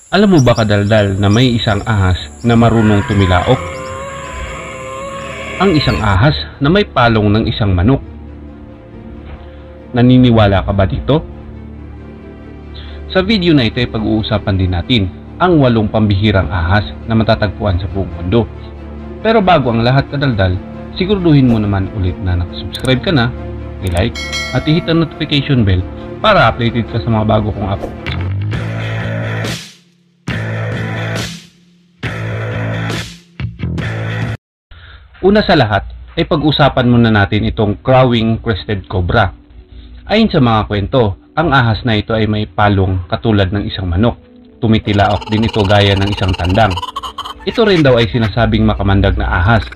Alam mo ba kadaldal na may isang ahas na marunong tumilaok? Ang isang ahas na may palong ng isang manok. Naniniwala ka ba dito? Sa video na ito ay pag-uusapan din natin ang 8 pambihirang ahas na matatagpuan sa buong mundo. Pero bago ang lahat kadaldal, siguraduhin mo naman ulit na nakasubscribe ka na, i-like at i-hit ang notification bell para updated ka sa mga bago kong upload. Una sa lahat ay pag-usapan muna natin itong crowing crested cobra. Ayon sa mga kwento, ang ahas na ito ay may palong katulad ng isang manok. Tumitilaok din ito gaya ng isang tandang. Ito rin daw ay sinasabing makamandag na ahas.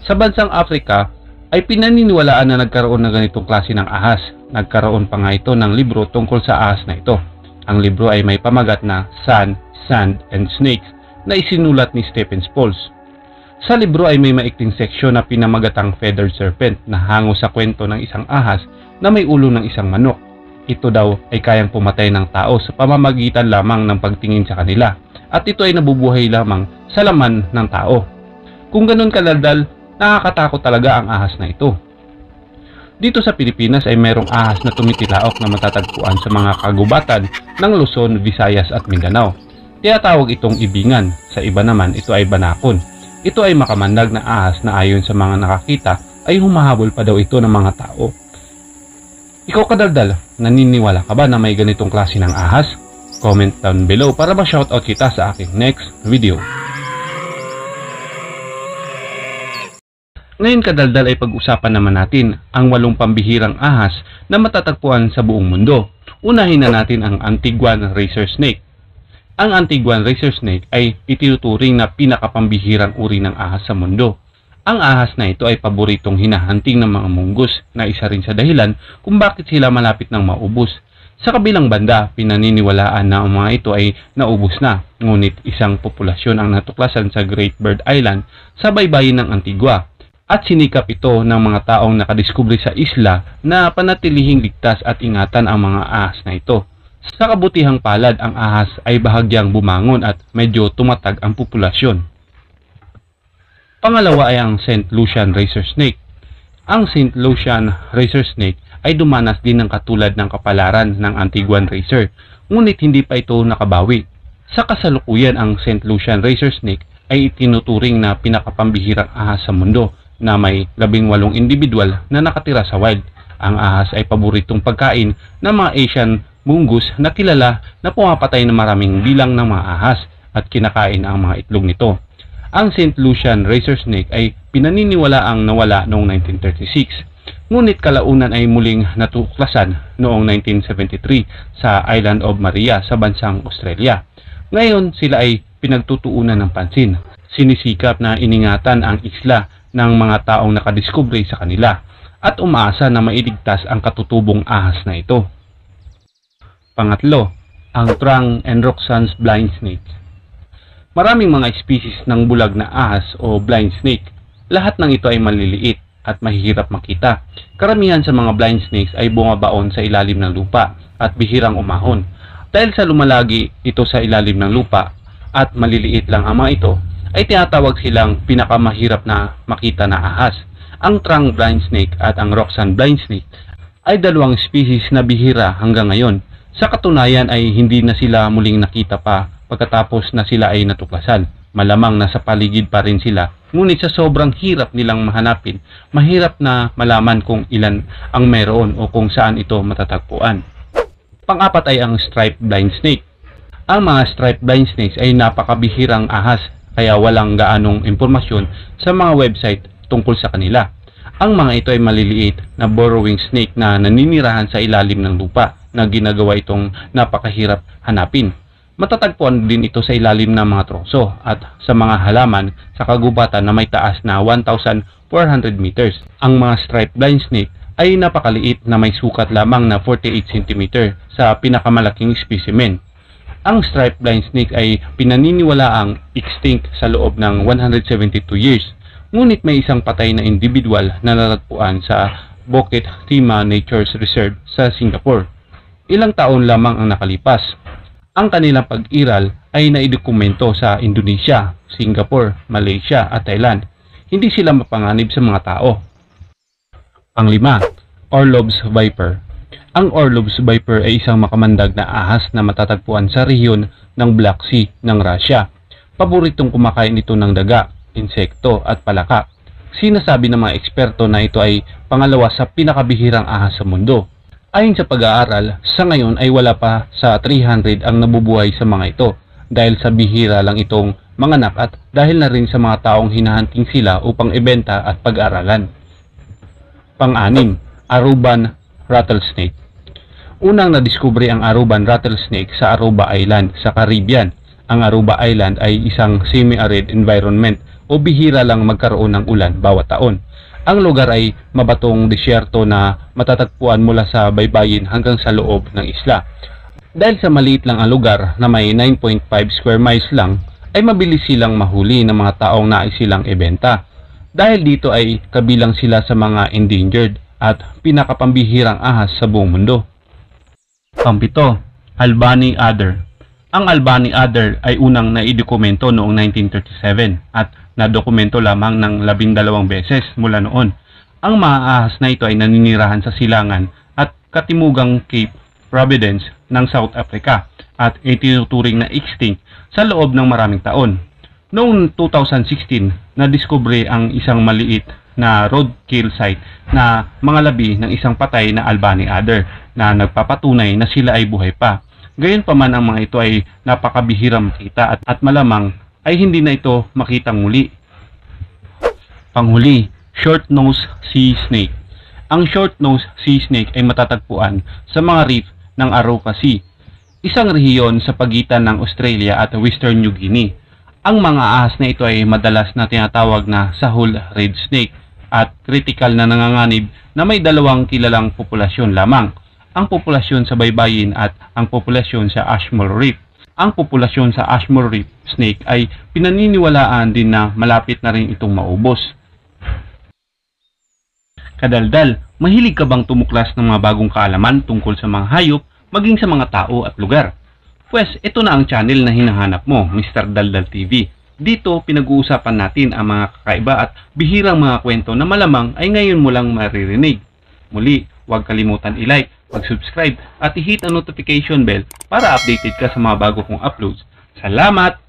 Sa bansang Africa ay pinaniniwalaan na nagkaroon ng ganitong klase ng ahas. Nagkaroon pa nga ito ng libro tungkol sa ahas na ito. Ang libro ay may pamagat na Sun, Sand, and Snakes na isinulat ni Stephen Spalls. Sa libro ay may maikling seksyon na pinamagatang feathered serpent na hango sa kwento ng isang ahas na may ulo ng isang manok. Ito daw ay kayang pumatay ng tao sa pamamagitan lamang ng pagtingin sa kanila at ito ay nabubuhay lamang sa laman ng tao. Kung ganun kadaldal, nakakatakot talaga ang ahas na ito. Dito sa Pilipinas ay merong ahas na tumitilaok na matatagpuan sa mga kagubatan ng Luzon, Visayas at Mindanao. Tinatawag itong ibingan, sa iba naman ito ay banakon. Ito ay makamandag na ahas na ayon sa mga nakakita ay humahabol pa daw ito ng mga tao. Ikaw kadaldal, naniniwala ka ba na may ganitong klase ng ahas? Comment down below para ma-shoutout kita sa aking next video. Ngayon kadaldal ay pag-usapan naman natin ang 8 pambihirang ahas na matatagpuan sa buong mundo. Unahin na natin ang Antiguan razor snake. Ang Antiguan razor snake ay itinuturing na pinakapambihirang uri ng ahas sa mundo. Ang ahas na ito ay paboritong hinahunting ng mga munggos na isa rin sa dahilan kung bakit sila malapit ng maubos. Sa kabilang banda, pinaniniwalaan na ang mga ito ay naubos na, ngunit isang populasyon ang natuklasan sa Great Bird Island sa baybayin ng Antigua. At sinikap ito ng mga taong nakadiskubre sa isla na panatilihing ligtas at ingatan ang mga ahas na ito. Sa kabutihang palad, ang ahas ay bahagyang bumangon at medyo tumatag ang populasyon. Pangalawa ay ang St. Lucian razor snake. Ang St. Lucian razor snake ay dumanas din ng katulad ng kapalaran ng Antiguan razor, ngunit hindi pa ito nakabawi. Sa kasalukuyan, ang St. Lucian razor snake ay itinuturing na pinakapambihirang ahas sa mundo na may 18 individual na nakatira sa wild. Ang ahas ay paboritong pagkain ng mga Asian mungus na kilala na pumapatay ng maraming bilang ng mga ahas at kinakain ang mga itlog nito. Ang St. Lucian razor snake ay pinaniniwalaang nawala noong 1936, ngunit kalaunan ay muling natuklasan noong 1973 sa Island of Maria sa bansang Australia. Ngayon sila ay pinagtutuunan ng pansin. Sinisikap na iningatan ang isla ng mga taong nakadiskubre sa kanila at umaasa na mailigtas ang katutubong ahas na ito. Pangatlo, ang Trang and Roxanne's blind snake. Maraming mga species ng bulag na ahas o blind snake. Lahat ng ito ay maliliit at mahihirap makita. Karamihan sa mga blind snakes ay bumabaon sa ilalim ng lupa at bihirang umahon. Dahil sa lumalagi ito sa ilalim ng lupa at maliliit lang ang mga ito, ay tinatawag silang pinakamahirap na makita na ahas. Ang Trang blind snake at ang Roxanne blind snake ay 2 species na bihira hanggang ngayon. Sa katunayan ay hindi na sila muling nakita pa pagkatapos na sila ay natuklasan. Malamang nasa paligid pa rin sila, ngunit sa sobrang hirap nilang mahanapin, mahirap na malaman kung ilan ang meron o kung saan ito matatagpuan. Pang-apat ay ang striped blind snake. Ang mga striped blind snakes ay napakabihirang ahas kaya walang gaanong impormasyon sa mga website tungkol sa kanila. Ang mga ito ay maliliit na burrowing snake na naninirahan sa ilalim ng lupa na ginagawa itong napakahirap hanapin. Matatagpuan din ito sa ilalim ng mga troso at sa mga halaman sa kagubatan na may taas na 1,400 meters. Ang mga striped blind snake ay napakaliit na may sukat lamang na 48 cm sa pinakamalaking specimen. Ang striped blind snake ay pinaniniwalaang extinct sa loob ng 172 years. Ngunit may isang patay na individual na natagpuan sa Bukit Timah Nature Reserve sa Singapore. Ilang taon lamang ang nakalipas. Ang kanilang pag-iral ay naidokumento sa Indonesia, Singapore, Malaysia at Thailand. Hindi sila mapanganib sa mga tao. Panglima, Orlov's Viper. Ang Orlov's Viper ay isang makamandag na ahas na matatagpuan sa rehiyon ng Black Sea ng Russia. Paboritong kumakain ito ng daga, insekto at palaka. Sinasabi ng mga eksperto na ito ay pangalawa sa pinakabihirang ahas sa mundo. Ayon sa pag-aaral, sa ngayon ay wala pa sa 300 ang nabubuhay sa mga ito dahil sa bihira lang itong manganak at dahil na rin sa mga taong hinahunting sila upang ibenta at pag-aralan. Pang-anim, Aruban Rattlesnake. Unang nadiskubre ang Aruban Rattlesnake sa Aruba Island sa Caribbean. Ang Aruba Island ay isang semi-arid environment o bihira lang magkaroon ng ulan bawat taon. Ang lugar ay mabatong disyerto na matatagpuan mula sa baybayin hanggang sa loob ng isla. Dahil sa maliit lang ang lugar na may 9.5 square miles lang, ay mabilis silang mahuli ng mga taong nais silang ibenta. Dahil dito ay kabilang sila sa mga endangered at pinakapambihirang ahas sa buong mundo. Pang-7, Albany Adder. Ang Albany Adder ay unang naidokumento noong 1937 at nadokumento lamang ng 12 beses mula noon. Ang mga ahas na ito ay naninirahan sa silangan at katimugang Cape Providence ng South Africa at itinuturing na extinct sa loob ng maraming taon. Noong 2016, nadiskubre ang isang maliit na roadkill site na mga labi ng isang patay na Albany Adder na nagpapatunay na sila ay buhay pa. Gayunpaman ang mga ito ay napakabihirang makita at malamang ay hindi na ito makitang muli. Panghuli, Short-nosed Sea Snake. Ang Short-nosed Sea Snake ay matatagpuan sa mga reef ng Aruba Sea, isang rehiyon sa pagitan ng Australia at Western New Guinea. Ang mga ahas na ito ay madalas na tinatawag na Sahul Red Snake at critical na nanganganib na may dalawang kilalang populasyon lamang, ang populasyon sa baybayin at ang populasyon sa Ashmore Reef. Ang populasyon sa Ashmore Reef snake ay pinaniniwalaan din na malapit na rin itong maubos. Kadaldal, mahilig ka bang tumuklas ng mga bagong kaalaman tungkol sa mga hayop, maging sa mga tao at lugar? Pwes, ito na ang channel na hinahanap mo, Mr. Daldal TV. Dito, pinag-uusapan natin ang mga kakaiba at bihirang mga kwento na malamang ay ngayon mo lang maririnig. Muli, huwag kalimutan i-like, mag-subscribe at i-hit ang notification bell para updated ka sa mga bago kong uploads. Salamat!